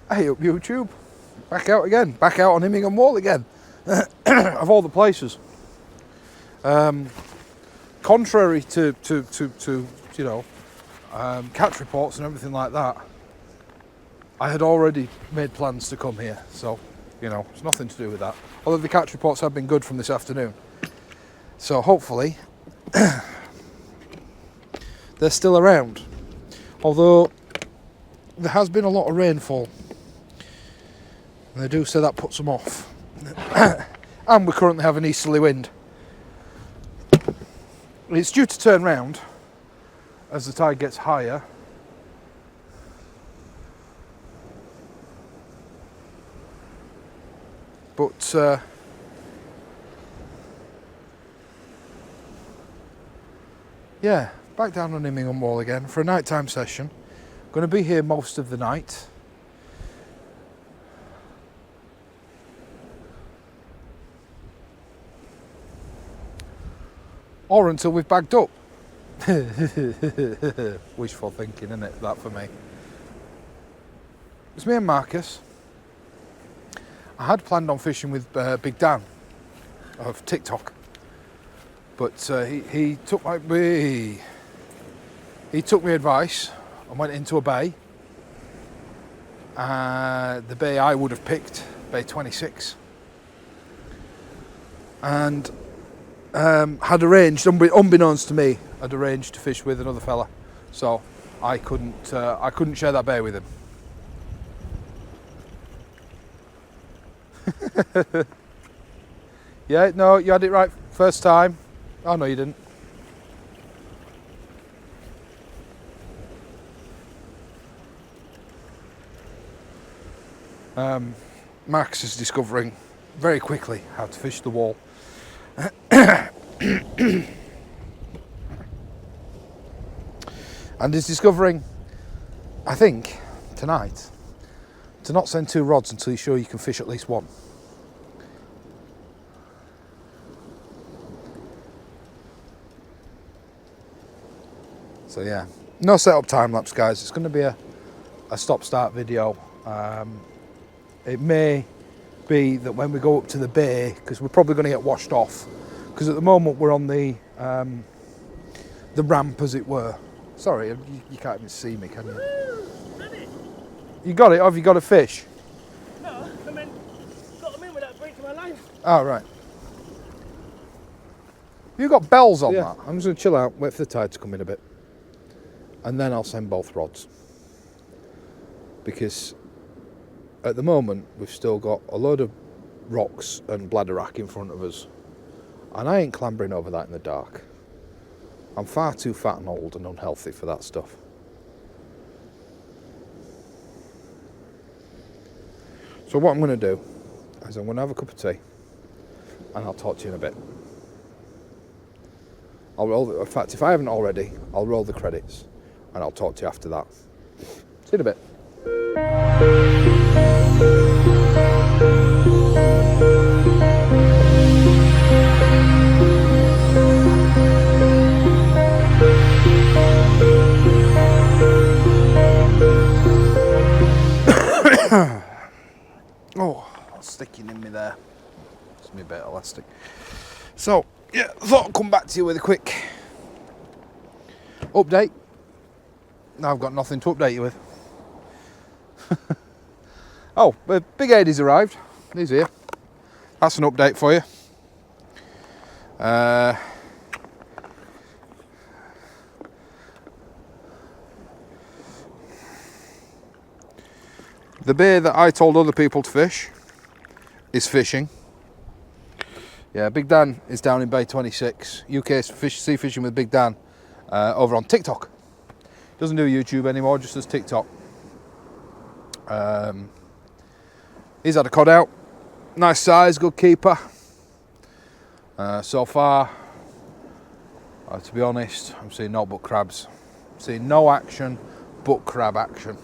Hey up YouTube, back out again, back out on Immingham Wall again, of all the places. Contrary to you know, catch reports and everything like that, I had already made plans to come here, so you know, it's nothing to do with that. Although the catch reports have been good from this afternoon, so hopefully they're still around. Although there has been a lot of rainfall. And they do say that puts them off. And we currently have an easterly wind. It's due to turn round as the tide gets higher. But yeah, back down on Immingham Wall again for a nighttime session. Going to be here most of the night. Or until we've bagged up. Wishful thinking, isn't it, that for me? It's me and Marcus. I had planned on fishing with Big Dan of TikTok, but he took my advice and went into a bay. The bay I would have picked, bay 26, and had arranged, unbeknownst to me, I'd arranged to fish with another fella, so I couldn't share that bay with him. Yeah, no, you had it right first time. Oh no, you didn't. Max is discovering very quickly how to fish the wall. And is discovering, I think, tonight, to not send 2 rods until you're sure you can fish at least one. So yeah, no setup time lapse, guys. It's going to be a stop-start video. It may be that when we go up to the bay, because we're probably going to get washed off, because at the moment we're on the ramp, as it were. Sorry, you can't even see me, can you? You got it? Have you got a fish? No, I mean, got them in without breaking my line. Oh, right. You got bells on Yeah. that? I'm just going to chill out, wait for the tide to come in a bit, and then I'll send both rods. Because at the moment we've still got a load of rocks and bladderwrack in front of us, and I ain't clambering over that in the dark. I'm far too fat and old and unhealthy for that stuff. So what I'm going to do is I'm going to have a cup of tea and I'll talk to you in a bit. In fact, if I haven't already, I'll roll the credits and I'll talk to you after that. See you in a bit. Oh, sticking in me there. It's me a bit elastic. So, yeah, I thought I'd come back to you with a quick update. Now I've got nothing to update you with. Oh, Big Eddie's arrived. He's here. That's an update for you. The bay that I told other people to fish is fishing. Yeah, Big Dan is down in bay 26. UK sea fishing with Big Dan over on TikTok. Doesn't do YouTube anymore, just does TikTok. He's had a cod out. Nice size, good keeper. So far, to be honest, I'm seeing no but crabs. I'm seeing no action but crab action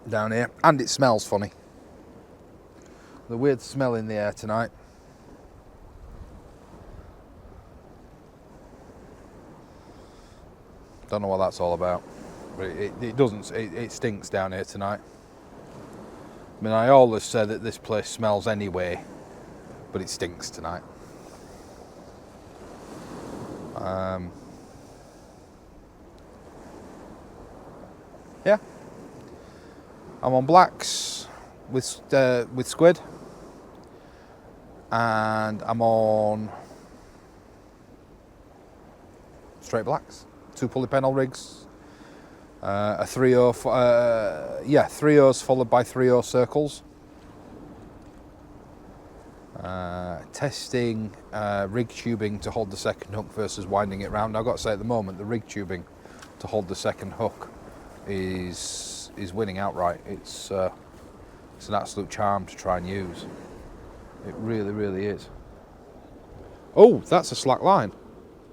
down here, and it smells funny. The weird smell in the air tonight. Don't know what that's all about. But it doesn't. It stinks down here tonight. I mean, I always say that this place smells anyway, but it stinks tonight. Yeah, I'm on blacks with squid, and I'm on straight blacks, 2 pulley pennel rigs, a 3/0, 3/0s followed by 3/0 circles. Testing rig tubing to hold the second hook versus winding it round. I've got to say, at the moment, the rig tubing to hold the second hook is winning outright. It's an absolute charm to try and use. It really, really is. Oh, that's a slack line.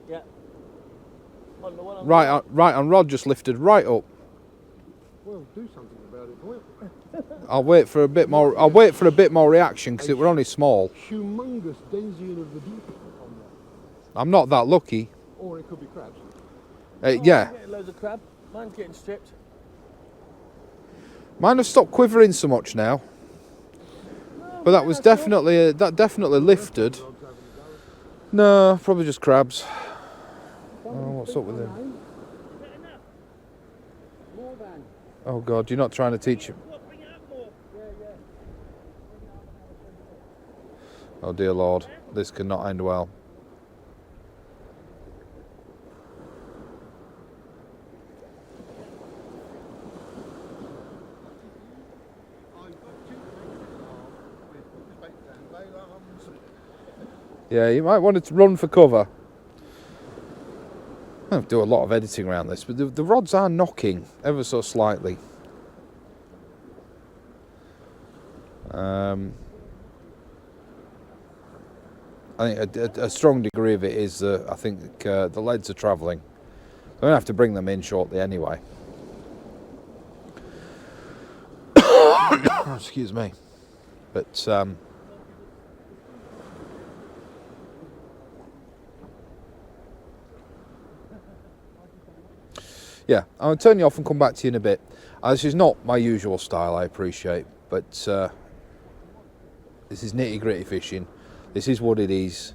Yeah. On the one on Right on rod, just lifted right up. Well, do something about it, boy. I'll wait for a bit more. I'll wait for a bit more reaction because it were only small. Humongous denizen of the deep on there. I'm not that lucky. Or it could be crabs. Yeah, I'm getting loads of crab. Mine's getting stripped. mine have stopped quivering so much now. But that was definitely definitely lifted. No, probably just crabs. Oh, what's up with him? More than. Oh God, you're not trying to teach him. Bring it up more. Oh dear Lord, this cannot end well. Yeah, you might want to run for cover. I don't do a lot of editing around this, but the rods are knocking ever so slightly. I think a strong degree of it is I think the leads are travelling. I'm going to have to bring them in shortly anyway. Excuse me. But yeah, I'll turn you off and come back to you in a bit. This is not my usual style, I appreciate, but this is nitty gritty fishing. This is what it is.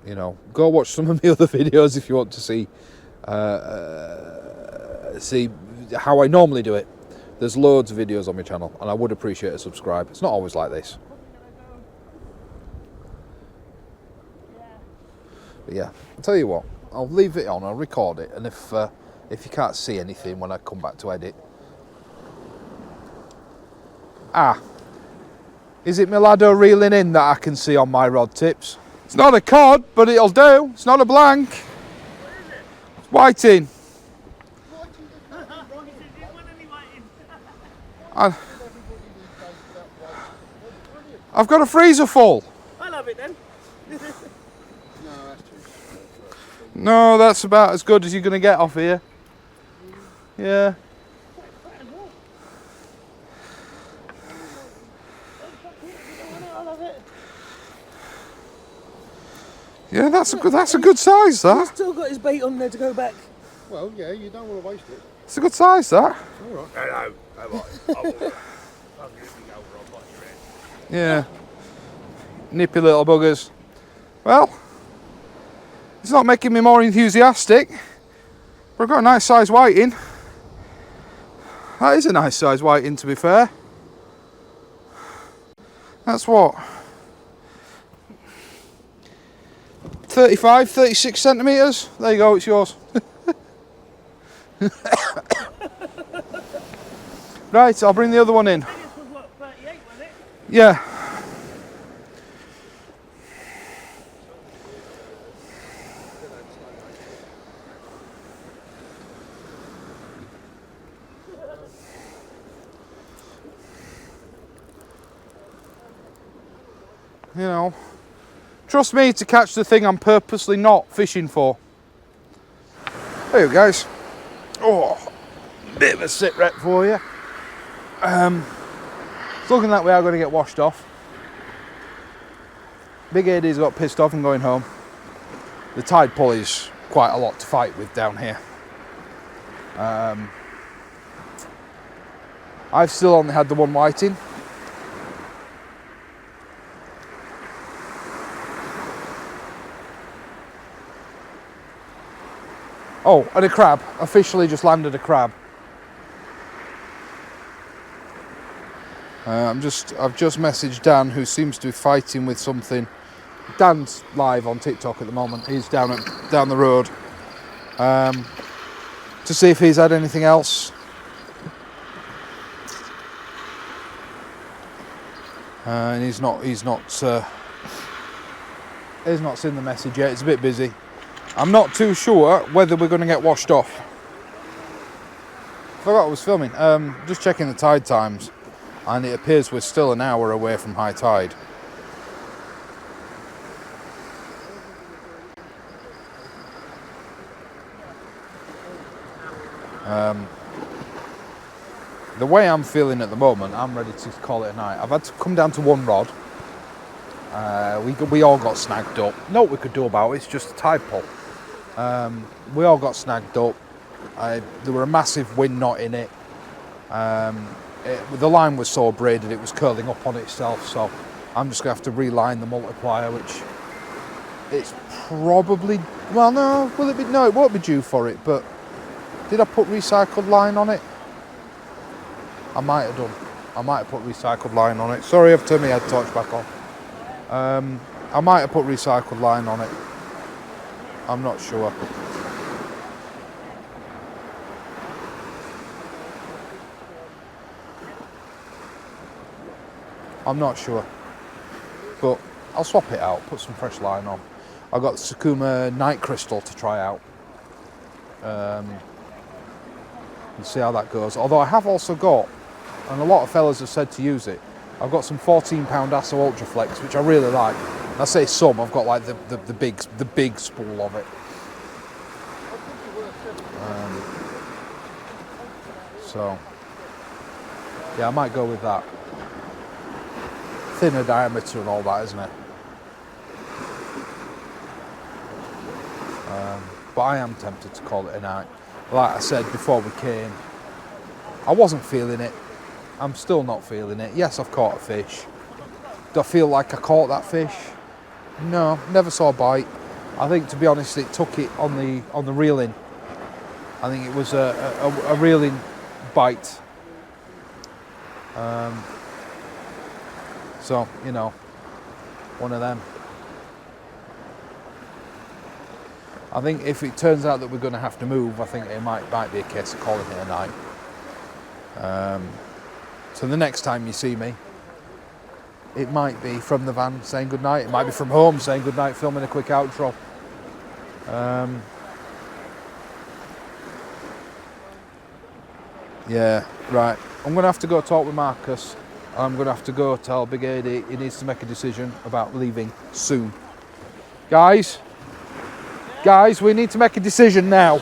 You know, go watch some of my other videos if you want to see see how I normally do it. There's loads of videos on my channel, and I would appreciate a subscribe. It's not always like this. But yeah, I'll tell you what, I'll leave it on, I'll record it, and if you can't see anything when I come back to edit. Is it Milado reeling in that I can see on my rod tips? It's not a cod, but it'll do. It's not a blank. It's whiting. I've got a freezer full. I love it then. No, that's about as good as you're going to get off here. Yeah. I love it. Yeah, that's a good size, He's that. still got his bait on there to go back. Well, yeah, you don't want to waste it. It's a good size, that. All right. Hello. Yeah. Nippy little buggers. Well, it's not making me more enthusiastic, but I've got a nice size whiting. That is a nice size whiting, to be fair. That's what? 35, 36 centimetres. There you go, it's yours. Right, I'll bring the other one in. This was what, 38, was it? Yeah. You know, trust me to catch the thing I'm purposely not fishing for. There you go, guys. Oh, bit of a sit rep for you. It's looking like we are going to get washed off. Big AD's got pissed off and going home. The tide pull is quite a lot to fight with down here. I've still only had the one whiting. Oh, and a crab. Officially just landed a crab. I've just messaged Dan, who seems to be fighting with something. Dan's live on TikTok at the moment. He's down the road, to see if he's had anything else. And he's not seen the message yet. It's a bit busy. I'm not too sure whether we're going to get washed off. Forgot I was filming. Just checking the tide times, and it appears we're still an hour away from high tide. The way I'm feeling at the moment, I'm ready to call it a night. I've had to come down to one rod. We all got snagged up. Know what we could do about it, it's just a tide pull. We all got snagged up. There were a massive wind knot in it. The line was so braided it was curling up on itself, so I'm just going to have to reline the multiplier, which it's probably, well, no, will it be? No, it won't be due for it, but did I put recycled line on it? I might have done. I might have put recycled line on it. Sorry, I've turned my head torch back on. I might have put recycled line on it. I'm not sure. I'm not sure. But I'll swap it out, put some fresh line on. I've got the Sakuma Night Crystal to try out. And see how that goes. Although I have also got, and a lot of fellas have said to use it, I've got some 14-pound Asso Ultra Flex, which I really like. And I say some, I've got like the big spool of it. So yeah, I might go with that. Thinner diameter and all that, isn't it? But I am tempted to call it a night. Like I said before we came, I wasn't feeling it. I'm still not feeling it. Yes, I've caught a fish. Do I feel like I caught that fish? No, never saw a bite. I think, to be honest, it took it on the reeling. I think it was a reeling bite. So, you know, one of them. I think if it turns out that we're going to have to move, I think it might be a case of calling it a night. So the next time you see me, it might be from the van saying goodnight. It might be from home saying goodnight, filming a quick outro. Yeah, right. I'm going to have to go talk with Marcus. I'm going to have to go tell Big AD he needs to make a decision about leaving soon. Guys, we need to make a decision now.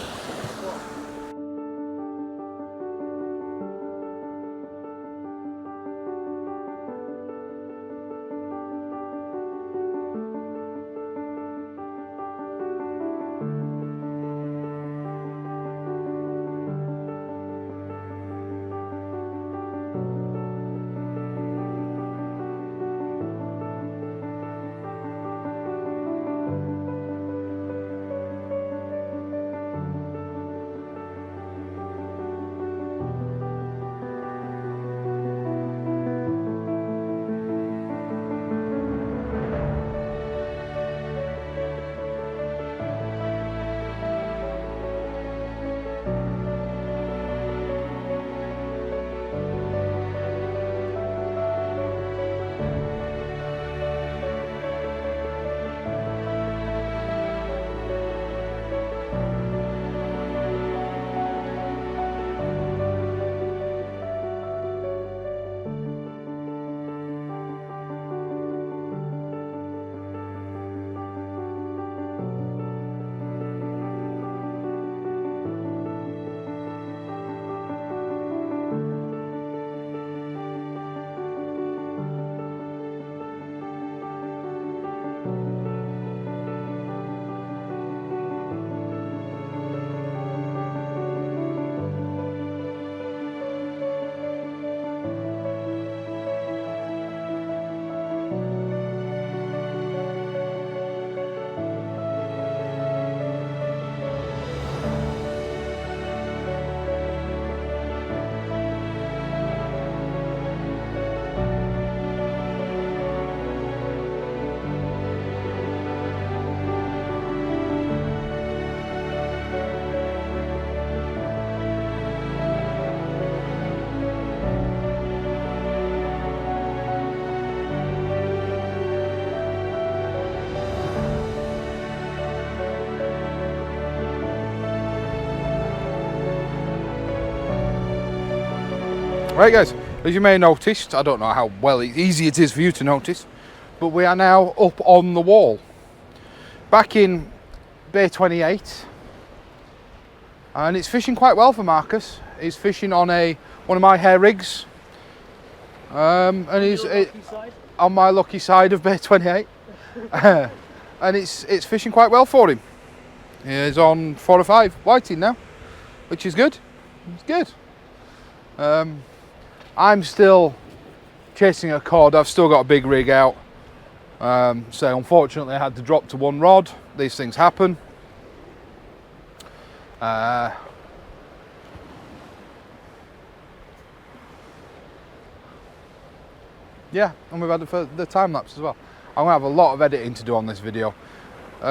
Right guys, as you may have noticed, I don't know how easy it is for you to notice, but we are now up on the wall. Back in Bay 28, and it's fishing quite well for Marcus. He's fishing on one of my hair rigs, and he's on my lucky side of Bay 28, and it's fishing quite well for him. He's on 4 or 5 whiting now, which is good. It's good. I'm still chasing a cod. I've still got a big rig out. So unfortunately I had to drop to 1 rod. These things happen. Yeah, and we've had the time lapse as well. I'm gonna have a lot of editing to do on this video.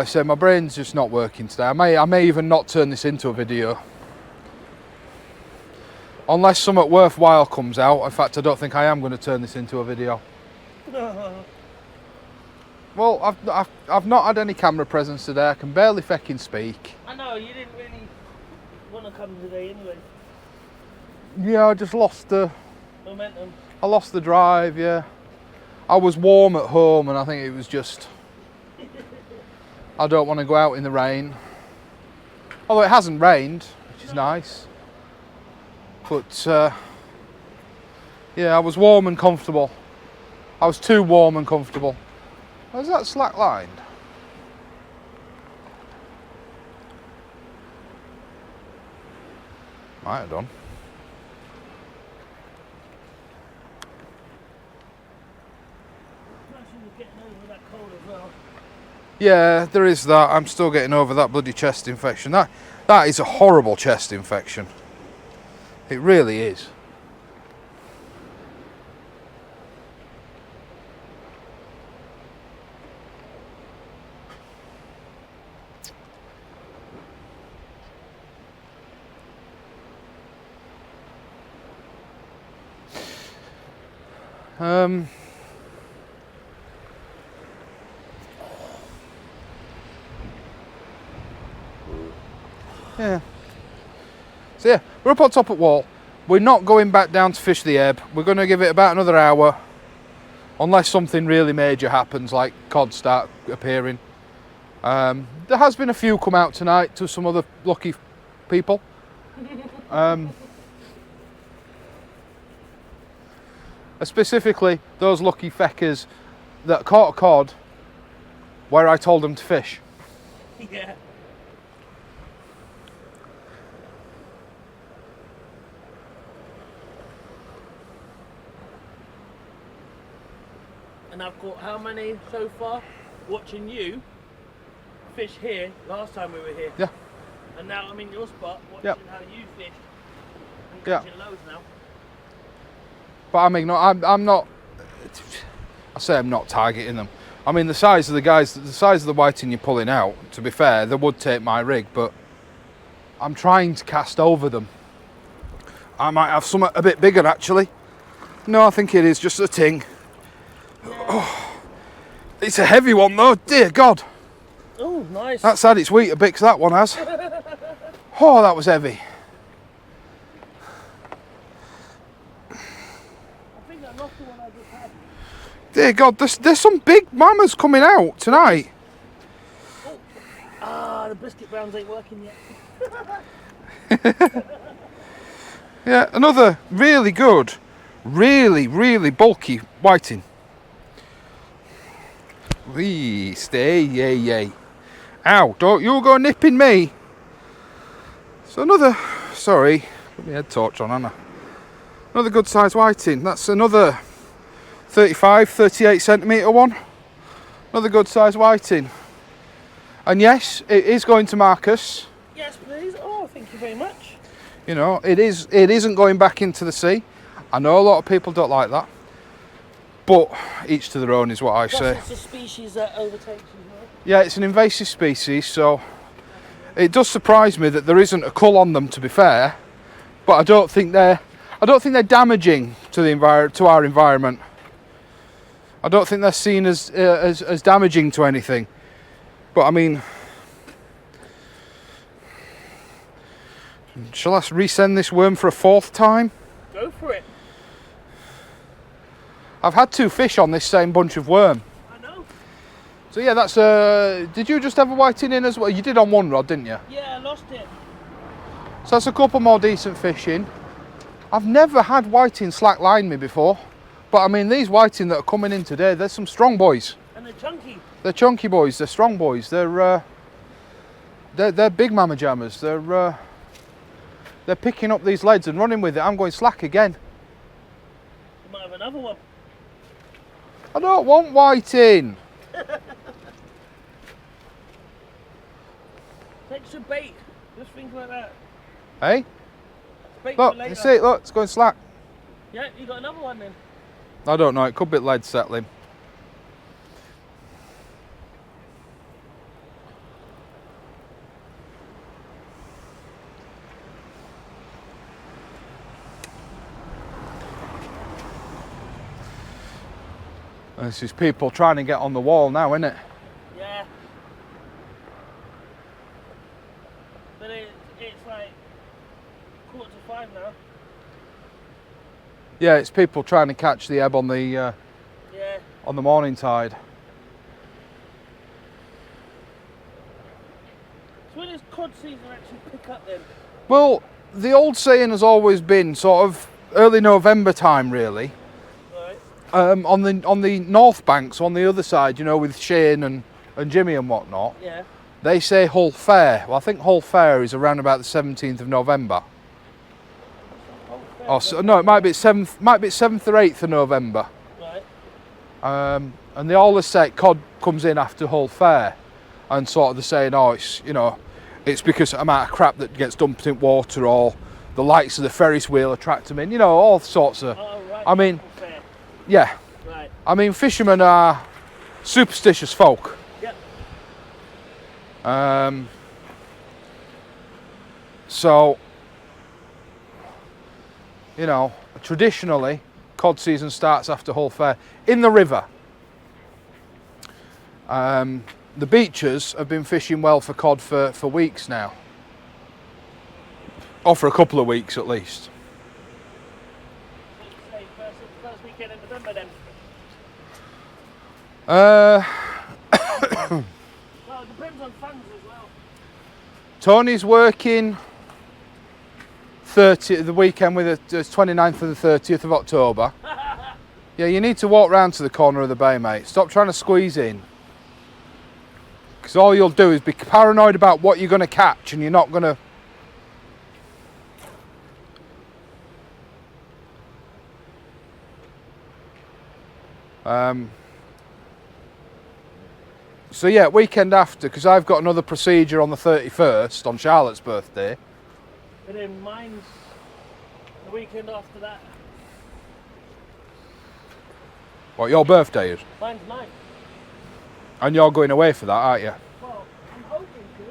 So my brain's just not working today. I may even not turn this into a video. Unless something worthwhile comes out. In fact, I don't think I am going to turn this into a video. Well, I've not had any camera presence today. I can barely fecking speak. I know, you didn't really want to come today anyway. Yeah, I just lost the Momentum. I lost the drive, yeah. I was warm at home and I think it was just... I don't want to go out in the rain. Although it hasn't rained, which is nice. But yeah, I was warm and comfortable. I was too warm and comfortable. Where's that slack lined? Might have done. Yeah, there is that. I'm still getting over that bloody chest infection. That is a horrible chest infection. It really is. Yeah. So yeah, we're up on top of wall. We're not going back down to fish the ebb. We're going to give it about another hour, unless something really major happens, like cod start appearing. There has been a few come out tonight to some other lucky people. Specifically, those lucky feckers that caught a cod where I told them to fish. Yeah. And I've caught how many so far? Watching you fish here last time we were here. Yeah. And now I'm in your spot watching Yep. how you fish and Yeah. catching loads now. But I mean, I'm not. I say I'm not targeting them. I mean, the size of the whiting you're pulling out. To be fair, they would take my rig, but I'm trying to cast over them. I might have something a bit bigger actually. No, I think it is just a ting. Oh, it's a heavy one though. Dear God. Oh, nice. That's had its Weetabix, that one has. Oh, that was heavy. I think I lost the one I just had. Dear God, there's some big mammals coming out tonight. Oh. Ah, the biscuit browns ain't working yet. Yeah, another really good, really bulky whiting. Wee, stay, yay. Ow, don't you go nipping me. So another, sorry, put my head torch on, Anna. Another good size whiting. That's another 35, 38 centimetre one. Another good size whiting. And yes, it is going to Marcus. Yes, please. Oh, thank you very much. You know, it isn't going back into the sea. I know a lot of people don't like that. But each to their own is what I say. Plus it's a species that overtakes you, right? Yeah, it's an invasive species, so it does surprise me that there isn't a cull on them, to be fair. But I don't think they're damaging to our environment. I don't think they're seen as damaging to anything. But I mean, shall I resend this worm for a 4th time? Go for it. I've had 2 fish on this same bunch of worm. I know. So yeah, that's did you just have a whiting in as well? You did on one rod, didn't you? Yeah, I lost it. So that's a couple more decent fish in. I've never had whiting slack line me before. But I mean, these whiting that are coming in today, there's some strong boys. And they're chunky. They're chunky boys, they're strong boys. They're big mama jammers. They're picking up these leads and running with it. I'm going slack again. You might have another one. I don't want whiting. Take some bait. Just think like that. Hey, Bait look, for later. you see it, look, it's going slack. Yeah, you got another one then. I don't know, it could be lead settling. This is people trying to get on the wall now, isn't it? Yeah. But it's like 4:45 now. Yeah, it's people trying to catch the ebb on the Yeah. morning tide. So when does cod season actually pick up then? Well, the old saying has always been sort of early November time, really. Right. On the north banks, on the other side, you know, with Shane and Jimmy and whatnot, Yeah. they say Hull Fair. Well, I think Hull Fair is around about the 17th of November. Oh, Or no, it might be 7th or 8th of November. Right. And they always say cod comes in after Hull Fair, and sort of they're saying, oh, it's, you know, it's because of the amount of crap that gets dumped in water, or the lights of the Ferris wheel attract them in, you know, all sorts of. Oh, right. I mean, Fair. yeah. Right. I mean, fishermen are superstitious folk. Yep. So, you know, traditionally, cod season starts after Hull Fair in the river. The beaches have been fishing well for cod for weeks now, or for a couple of weeks at least. Say first weekend in November then. Uh, Well, it depends on funds as well. Tony's working the weekend with the 29th and the 30th of October. Yeah, you need to walk round to the corner of the bay, mate. Stop trying to squeeze in. Because all you'll do is be paranoid about what you're going to catch, and you're not going to... So yeah, weekend after, because I've got another procedure on the 31st, on Charlotte's birthday. But then mine's the weekend after that. What, your birthday is? Mine's 9. And you're going away for that, aren't you? Well, I'm hoping to.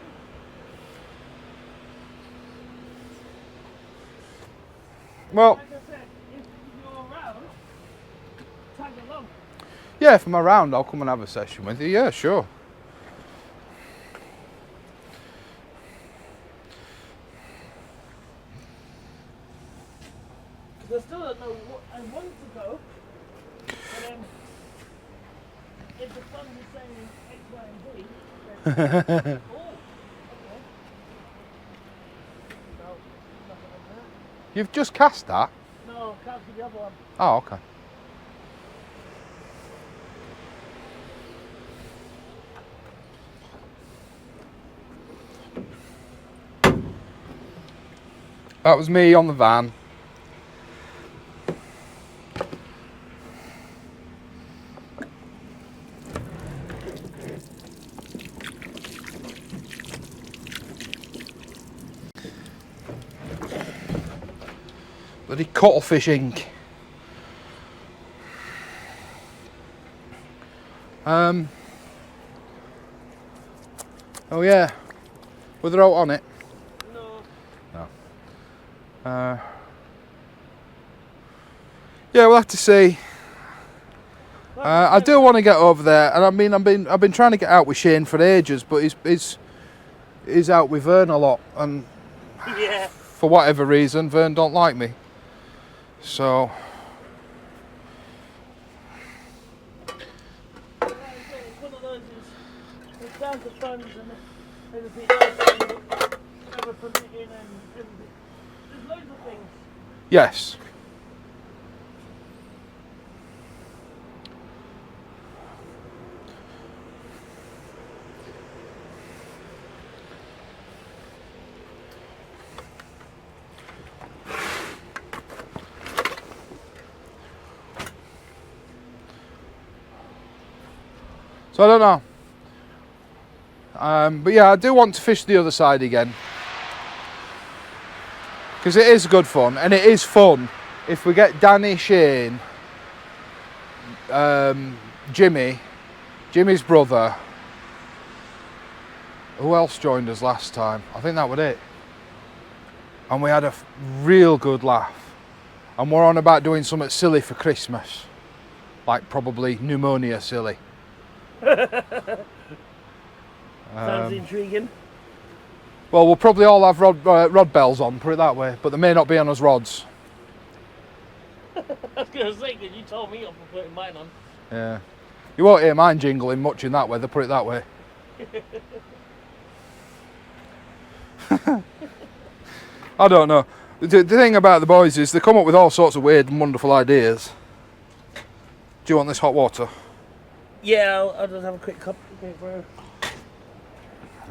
Well, Like I said, if you're around, tag along. yeah, if I'm around, I'll come and have a session with you. Yeah, sure. Because I still don't know what I want to go. But then, if the funds are saying X, Y, and Z, then, oh, okay. No, nothing on that. You've just cast that? No, can't see the other one. Oh, okay. That was me on the van. Bloody cuttlefish ink. Oh yeah, were they out on it? No. No. Yeah, we'll have to see. I do want to get over there, and I mean, I've been trying to get out with Shane for ages, but he's out with Vern a lot, and Yeah. for whatever reason, Vern don't like me. So down to funds and everything else, over permitting and everything. There's loads of things. Yes. So I don't know. But yeah, I do want to fish the other side again. Because it is good fun, and it is fun if we get Danny, Shane, Jimmy's brother. Who else joined us last time? I think that was it. And we had a real good laugh. And we're on about doing something silly for Christmas. Like probably pneumonia silly. Sounds intriguing. Well, we'll probably all have rod bells on, put it that way, but they may not be on us rods. I was going to say, because you told me off for putting mine on. Yeah. You won't hear mine jingling much in that weather, put it that way. I don't know. The thing about the boys is they come up with all sorts of weird and wonderful ideas. Do you want this hot water? Yeah, I'll just have a quick cup.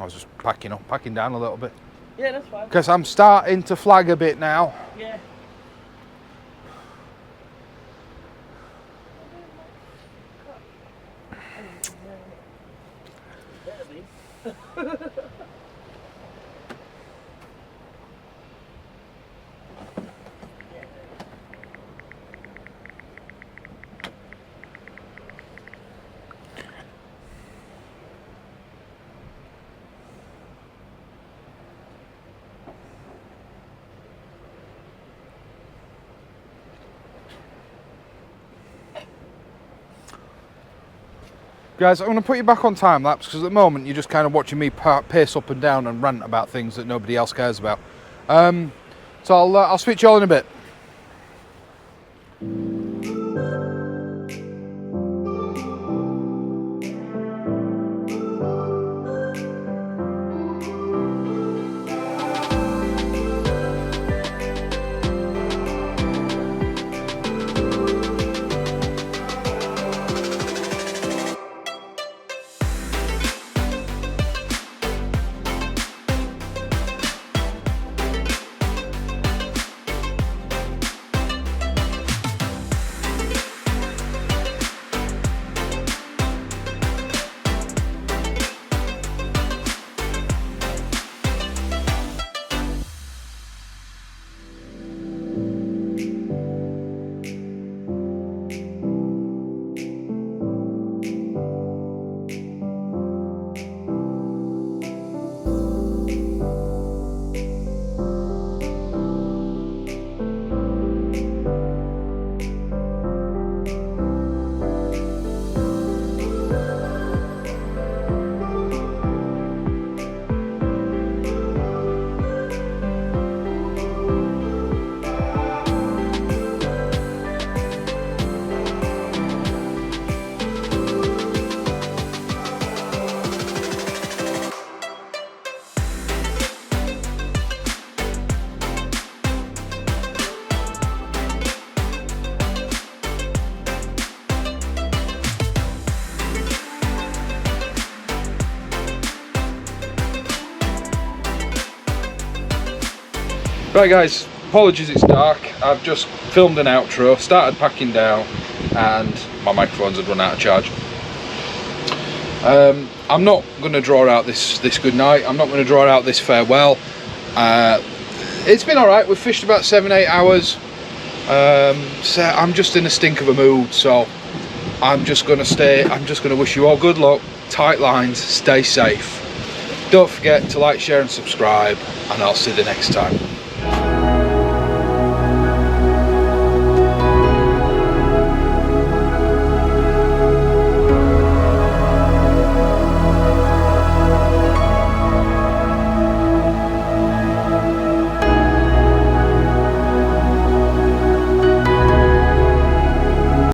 I was just packing down a little bit. Yeah, that's fine. Because I'm starting to flag a bit now. Yeah. Guys, I'm going to put you back on time lapse because at the moment you're just kind of watching me pace up and down and rant about things that nobody else cares about. So I'll speak to you all in a bit. Right guys, apologies it's dark. I've just filmed an outro, started packing down and my microphones had run out of charge. I'm not going to draw out this good night. I'm not going to draw out this farewell. It's been alright. We've fished about 7-8 hours. So I'm just in a stink of a mood, so I'm just going to wish you all good luck, tight lines, stay safe. Don't forget to like, share and subscribe, and I'll see you the next time.